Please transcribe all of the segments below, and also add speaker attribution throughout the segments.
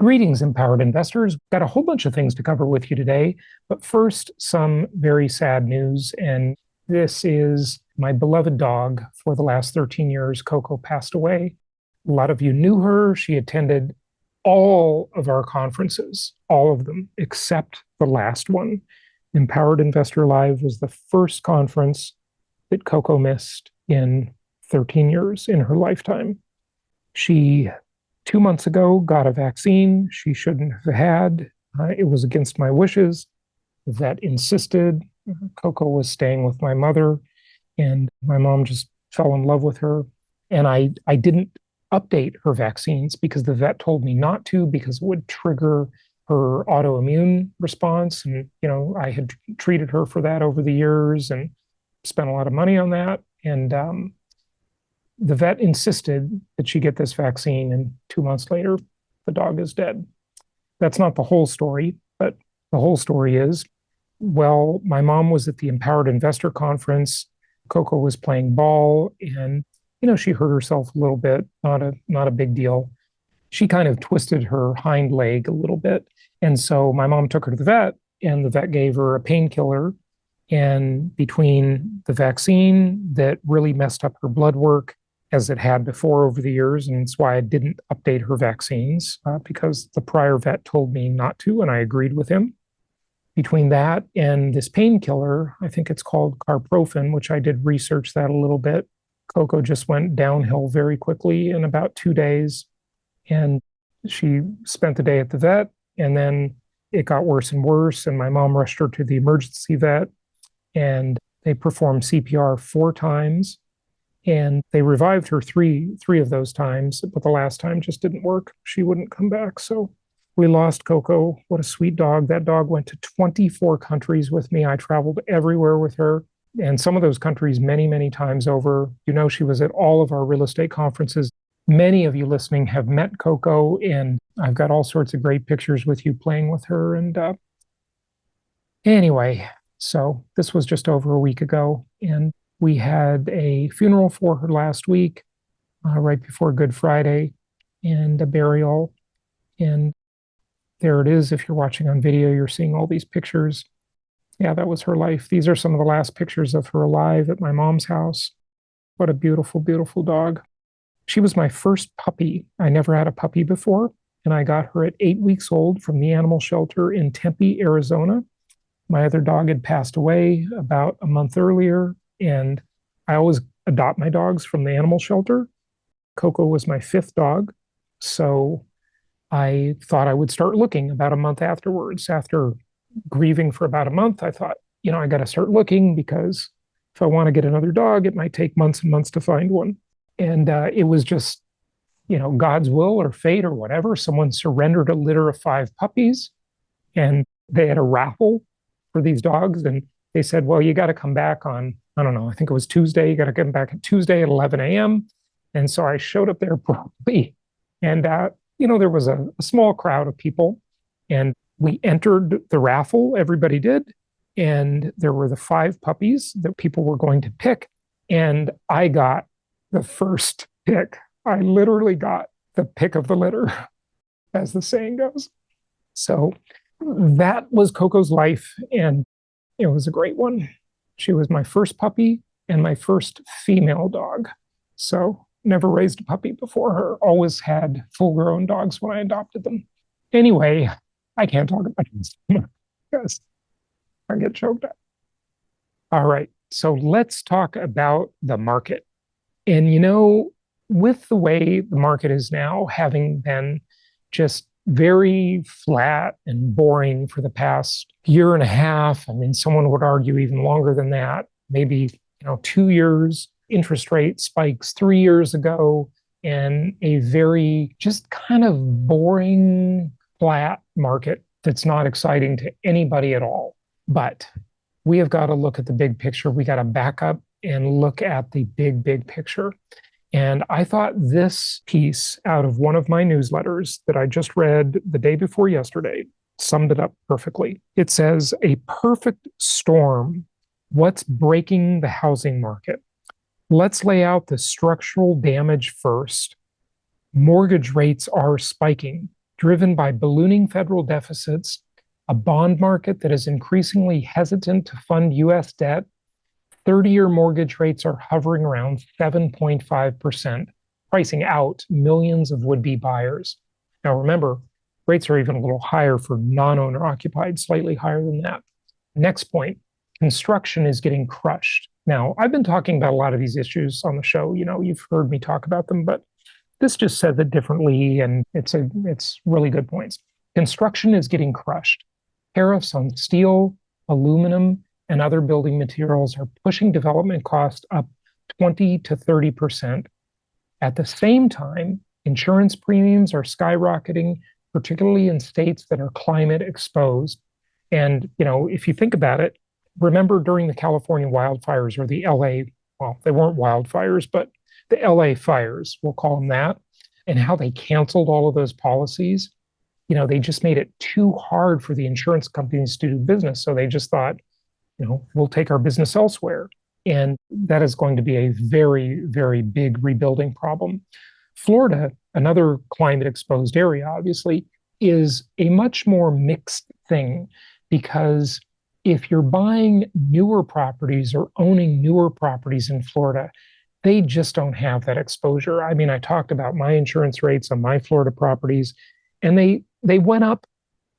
Speaker 1: Greetings, empowered investors. Got a whole bunch of things to cover with you today. But first, some very sad news. And this is my beloved dog for the last 13 years. Coco passed away. A lot of you knew her. She attended all of our conferences, all of them, except the last one. Empowered Investor Live was the first conference that Coco missed in 13 years in her lifetime. She 2 months ago got a vaccine she shouldn't have had. It was against my wishes. The vet insisted. Coco was staying with my mother, and my mom just fell in love with her. And I didn't update her vaccines because the vet told me not to, because it would trigger her autoimmune response. And, I had treated her for that over the years and spent a lot of money on that. And the vet insisted that she get this vaccine, and 2 months later, the dog is dead. That's not the whole story, but the whole story is, well, my mom was at the Empowered Investor Conference. Coco was playing ball, and she hurt herself a little bit. Not a big deal. She kind of twisted her hind leg a little bit, and so my mom took her to the vet, and the vet gave her a painkiller. And between the vaccine that really messed up her blood work, as it had before over the years, and it's why I didn't update her vaccines, because the prior vet told me not to, and I agreed with him. Between that and this painkiller, I think it's called carprofen, which I did research that a little bit. Coco just went downhill very quickly in about 2 days, and she spent the day at the vet, and then it got worse and worse, and my mom rushed her to the emergency vet, and they performed CPR 4 times. And they revived her three of those times, but the last time just didn't work. She wouldn't come back. So we lost Coco. What a sweet dog. That dog went to 24 countries with me. I traveled everywhere with her, and some of those countries many, many times over. She was at all of our real estate conferences. Many of you listening have met Coco, and I've got all sorts of great pictures with you playing with her. And anyway, so this was just over a week ago, and we had a funeral for her last week, right before Good Friday, and a burial. And there it is. If you're watching on video, you're seeing all these pictures. Yeah, that was her life. These are some of the last pictures of her alive at my mom's house. What a beautiful, beautiful dog. She was my first puppy. I never had a puppy before, and I got her at 8 weeks old from the animal shelter in Tempe, Arizona. My other dog had passed away about a month earlier, and I always adopt my dogs from the animal shelter. Coco was my 5th dog, so I thought I would start looking about a month afterwards. After grieving for about a month, I thought, I got to start looking, because if I want to get another dog, it might take months and months to find one. And it was just, God's will or fate or whatever. Someone surrendered a litter of 5 puppies, and they had a raffle for these dogs, and they said, well, you got to come back on, I don't know, I think it was Tuesday. You got to come back at Tuesday at 11 a.m. And so I showed up there promptly. And, there was a small crowd of people. And we entered the raffle. Everybody did. And there were the 5 puppies that people were going to pick. And I got the first pick. I literally got the pick of the litter, as the saying goes. So that was Coco's life. And it was a great one. She was my first puppy and my first female dog. So never raised a puppy before her. Always had full-grown dogs when I adopted them. Anyway, I can't talk about this because I get choked up. All right, so let's talk about the market. And with the way the market is now, having been just very flat and boring for the past year and a half. I mean, someone would argue even longer than that, maybe 2 years. Interest rate spikes 3 years ago, and a very just kind of boring, flat market that's not exciting to anybody at all. But we have got to look at the big picture. We got to back up and look at the big, big picture. And I thought this piece out of one of my newsletters that I just read the day before yesterday summed it up perfectly. It says, a perfect storm. What's breaking the housing market? Let's lay out the structural damage first. Mortgage rates are spiking. driven by ballooning federal deficits, a bond market that is increasingly hesitant to fund US debt. 30-year mortgage rates are hovering around 7.5%, pricing out millions of would-be buyers. Now remember, rates are even a little higher for non-owner occupied, slightly higher than that. Next point, construction is getting crushed. Now, I've been talking about a lot of these issues on the show. You've heard me talk about them, but this just says it differently, and it's really good points. Construction is getting crushed. Tariffs on steel, aluminum, and other building materials are pushing development costs up 20 to 30%. At the same time, insurance premiums are skyrocketing, particularly in states that are climate exposed. And, if you think about it, remember during the California wildfires or the LA, well, they weren't wildfires, but the LA fires, we'll call them that, and how they canceled all of those policies. They just made it too hard for the insurance companies to do business. So they just thought, we'll take our business elsewhere. And that is going to be a very, very big rebuilding problem. Florida, another climate exposed area, obviously, is a much more mixed thing, because if you're buying newer properties or owning newer properties in Florida, they just don't have that exposure. I mean, I talked about my insurance rates on my Florida properties, and they went up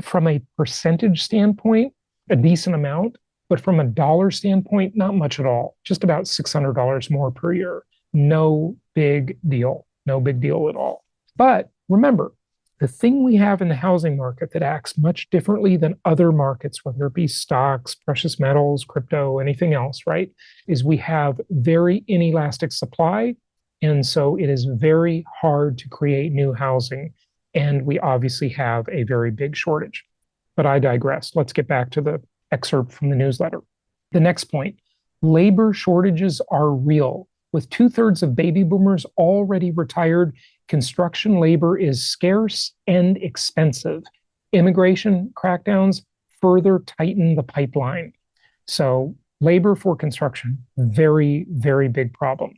Speaker 1: from a percentage standpoint, a decent amount, but from a dollar standpoint, not much at all, just about $600 more per year. No big deal, no big deal at all. But remember, the thing we have in the housing market that acts much differently than other markets, whether it be stocks, precious metals, crypto, anything else, right, is we have very inelastic supply. And so it is very hard to create new housing. And we obviously have a very big shortage. But I digress. Let's get back to the excerpt from the newsletter. The next point, labor shortages are real. With 2/3 of baby boomers already retired, construction labor is scarce and expensive. Immigration crackdowns further tighten the pipeline. So labor for construction, very, very big problem.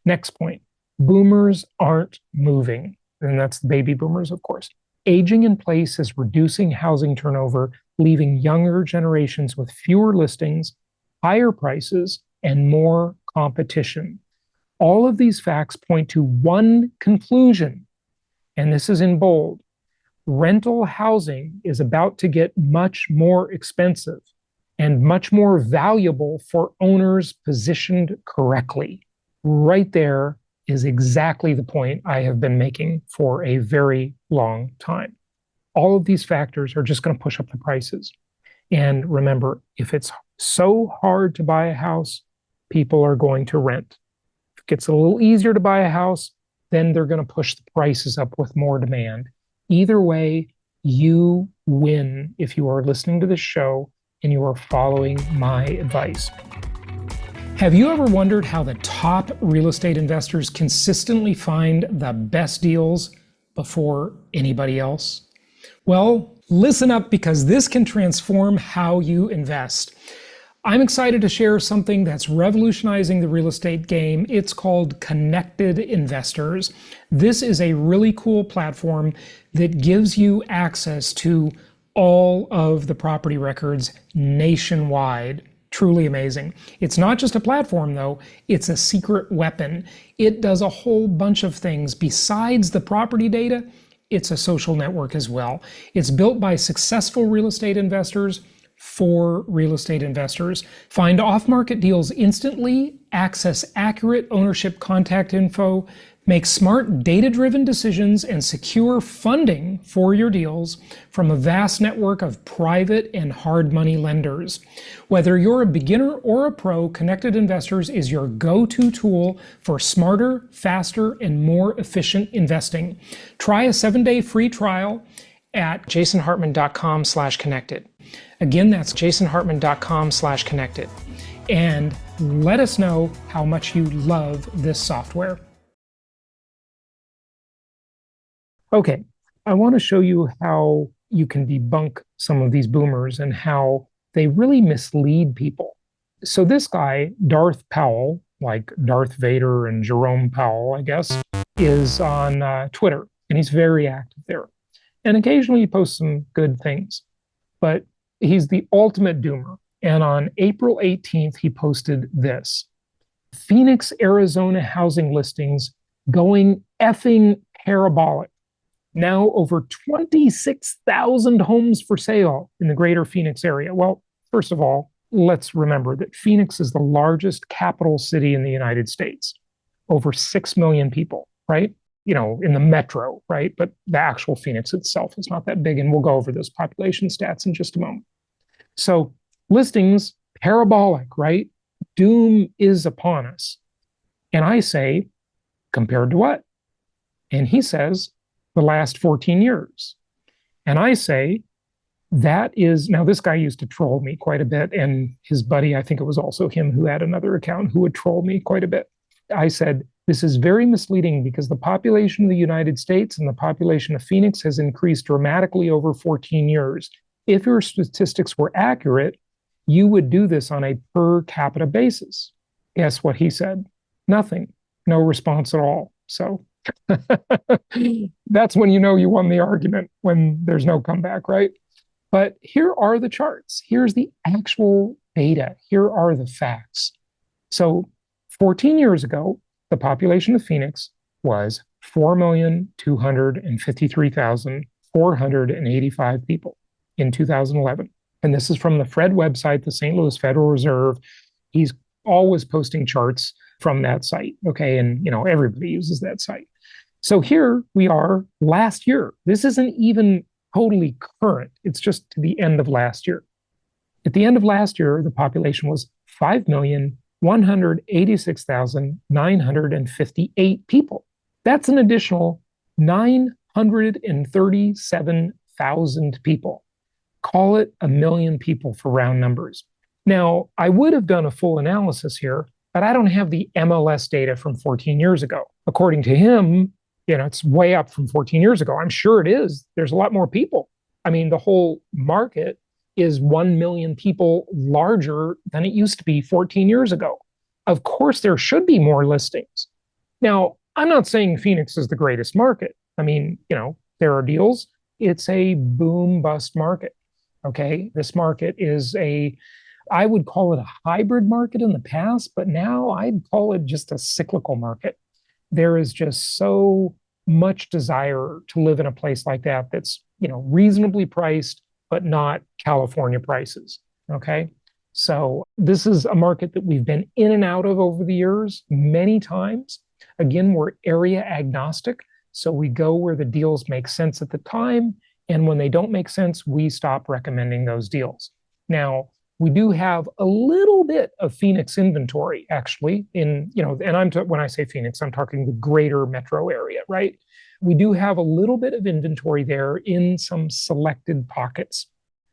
Speaker 1: Next point, boomers aren't moving. And that's the baby boomers, of course. Aging in place is reducing housing turnover, leaving younger generations with fewer listings, higher prices, and more competition. All of these facts point to one conclusion, and this is in bold. Rental housing is about to get much more expensive and much more valuable for owners positioned correctly. Right there is exactly the point I have been making for a very long time. All of these factors are just going to push up the prices. And remember, if it's so hard to buy a house, people are going to rent. If it gets a little easier to buy a house, then they're going to push the prices up with more demand. Either way, you win if you are listening to this show and you are following my advice. Have you ever wondered how the top real estate investors consistently find the best deals before anybody else? Well, listen up, because this can transform how you invest. I'm excited to share something that's revolutionizing the real estate game. It's called Connected Investors. This is a really cool platform that gives you access to all of the property records nationwide. Truly amazing. It's not just a platform, though. It's a secret weapon. It does a whole bunch of things besides the property data. It's a social network as well. It's built by successful real estate investors for real estate investors. Find off-market deals instantly, access accurate ownership contact info, make smart data-driven decisions, and secure funding for your deals from a vast network of private and hard money lenders. Whether you're a beginner or a pro, Connected Investors is your go-to tool for smarter, faster, and more efficient investing. Try a 7-day free trial at jasonhartman.com/connected. Again, that's jasonhartman.com/connected. And let us know how much you love this software. Okay, I want to show you how you can debunk some of these boomers and how they really mislead people. So this guy, Darth Powell, like Darth Vader and Jerome Powell, I guess, is on Twitter, and he's very active there. And occasionally he posts some good things, but he's the ultimate doomer. And on April 18th, he posted this: Phoenix, Arizona housing listings going effing parabolic. Now over 26,000 homes for sale in the greater Phoenix area. Well, first of all, let's remember that Phoenix is the largest capital city in the United States, over 6 million people, right? In the metro, right? But the actual Phoenix itself is not that big. And we'll go over those population stats in just a moment. So listings, parabolic, right? Doom is upon us. And I say, compared to what? And he says, the last 14 years. And I say, that is, now this guy used to troll me quite a bit. And his buddy, I think it was also him who had another account who would troll me quite a bit. I said, this is very misleading because the population of the United States and the population of Phoenix has increased dramatically over 14 years. If your statistics were accurate, you would do this on a per capita basis. Guess what he said? Nothing. No response at all. So that's when you know you won the argument, when there's no comeback, right? But here are the charts. Here's the actual data. Here are the facts. So 14 years ago, the population of Phoenix was 4,253,485 people in 2011. And this is from the Fred website, the St. Louis Federal Reserve. He's always posting charts from that site, okay? And, everybody uses that site. So here we are last year. This isn't even totally current. It's just to the end of last year. At the end of last year, the population was 5,186,958 people. That's an additional 937,000 people. Call it 1 million people for round numbers. Now, I would have done a full analysis here, but I don't have the MLS data from 14 years ago. According to him, it's way up from 14 years ago. I'm sure it is. There's a lot more people. I mean, the whole market is 1 million people larger than it used to be 14 years ago. Of course, there should be more listings. Now, I'm not saying Phoenix is the greatest market. I mean, there are deals. It's a boom bust market. Okay. This market is I would call it a hybrid market in the past, but now I'd call it just a cyclical market. There is just so much desire to live in a place like that that's, reasonably priced, but not California prices. Okay. So this is a market that we've been in and out of over the years many times. Again, we're area agnostic. So we go where the deals make sense at the time. And when they don't make sense, we stop recommending those deals. Now, we do have a little bit of Phoenix inventory, actually, and when I say Phoenix, I'm talking the greater metro area, right? We do have a little bit of inventory there in some selected pockets.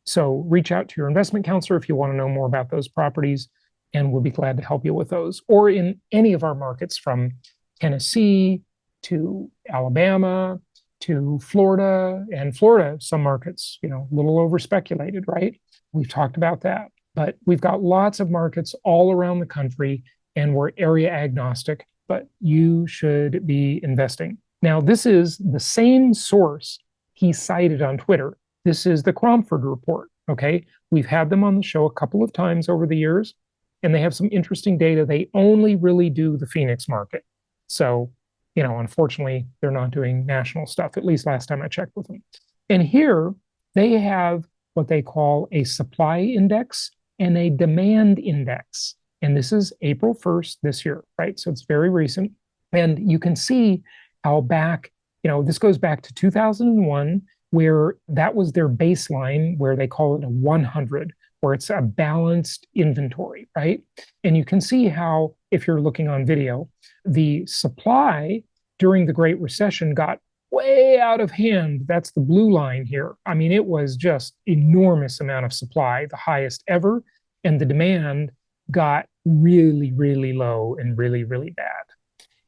Speaker 1: So reach out to your investment counselor if you want to know more about those properties, and we'll be glad to help you with those. Or in any of our markets from Tennessee to Alabama to Florida, and Florida, some markets, a little over speculated, right? We've talked about that. But we've got lots of markets all around the country, and we're area agnostic, but you should be investing. Now, this is the same source he cited on Twitter. This is the Cromford report, okay? We've had them on the show a couple of times over the years, and they have some interesting data. They only really do the Phoenix market. So, unfortunately, they're not doing national stuff, at least last time I checked with them. And here they have what they call a supply index and a demand index. And this is April 1st this year, right? So it's very recent. And you can see how this goes back to 2001, where that was their baseline, where they call it a 100, where it's a balanced inventory, right? And you can see how, if you're looking on video, the supply during the Great Recession got way out of hand. That's the blue line here. I mean, it was just enormous amount of supply, the highest ever, and the demand got really, really low and really, really bad.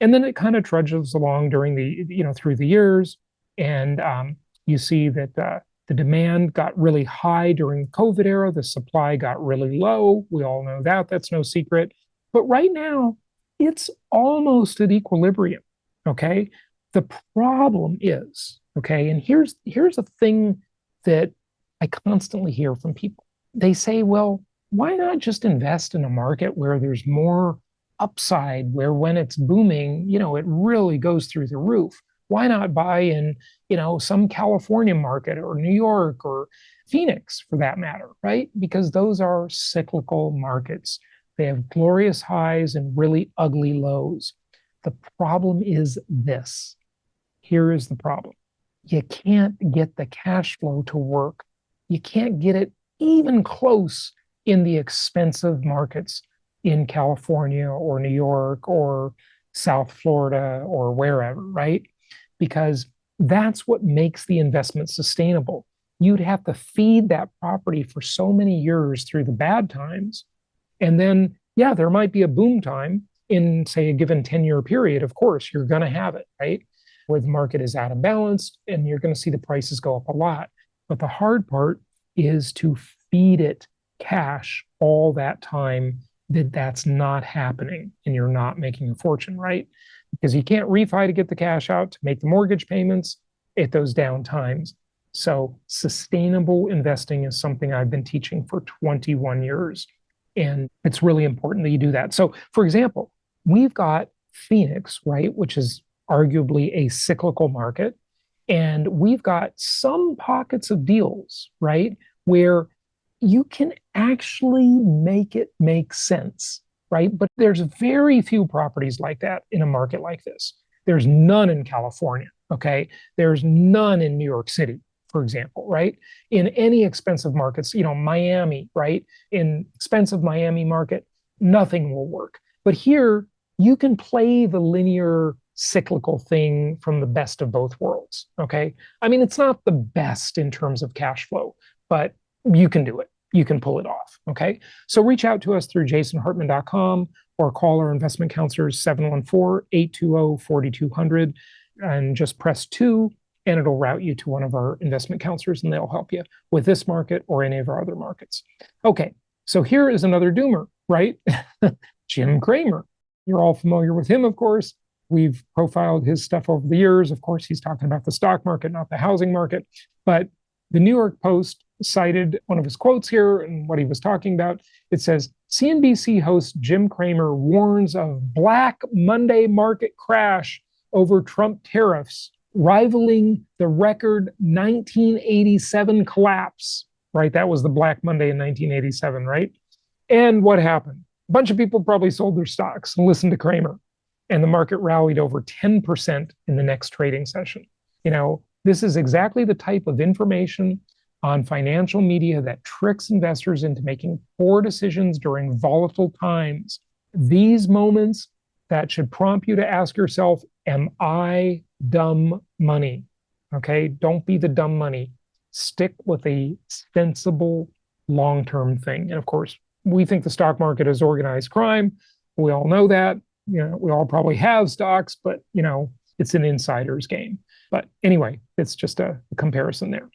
Speaker 1: And then it kind of trudges along during through the years, and you see that the demand got really high during the COVID era. The supply got really low. We all know that. That's no secret. But right now, it's almost at equilibrium. Okay. The problem is, Okay. And here's a thing that I constantly hear from people. They say, well, why not just invest in a market where there's more upside, where when it's booming, it really goes through the roof? Why not buy in, some California market or New York or Phoenix for that matter, right? Because those are cyclical markets. They have glorious highs and really ugly lows. The problem is this. Here is the problem. You can't get the cash flow to work. You can't get it even close in the expensive markets in California or New York or South Florida or wherever, right? Because that's what makes the investment sustainable. You'd have to feed that property for so many years through the bad times. And then, yeah, there might be a boom time in, say, a given 10-year period. Of course, you're going to have it, right? Where the market is out of balance and you're going to see the prices go up a lot. But the hard part is to feed it cash all that time that's not happening and you're not making a fortune, right? Because you can't refi to get the cash out to make the mortgage payments at those down times. So sustainable investing is something I've been teaching for 21 years. And it's really important that you do that. So, for example, we've got Phoenix, right, which is arguably a cyclical market. And we've got some pockets of deals, right, where you can actually make it make sense, right? But there's very few properties like that in a market like this. There's none in California, okay? There's none in New York City, for example, right? In any expensive markets, Miami, right? In expensive Miami market, nothing will work. But here, you can play the linear cyclical thing from the best of both worlds. Okay. I mean, it's not the best in terms of cash flow, but you can do it. You can pull it off. Okay. So reach out to us through jasonhartman.com or call our investment counselors 714-820-4200 and just press 2 and it'll route you to one of our investment counselors and they'll help you with this market or any of our other markets. Okay. So here is another doomer, right? Jim Cramer. You're all familiar with him, of course. We've profiled his stuff over the years. Of course, he's talking about the stock market, not the housing market. But the New York Post cited one of his quotes here and what he was talking about. It says, CNBC host Jim Cramer warns of Black Monday market crash over Trump tariffs, rivaling the record 1987 collapse, right? That was the Black Monday in 1987, right? And what happened? A bunch of people probably sold their stocks and listened to Cramer. And the market rallied over 10% in the next trading session. This is exactly the type of information on financial media that tricks investors into making poor decisions during volatile times. These moments that should prompt you to ask yourself, am I dumb money? Okay, don't be the dumb money. Stick with a sensible long-term thing. And of course, we think the stock market is organized crime. We all know that. We all probably have stocks, but it's an insider's game. But anyway, it's just a comparison there.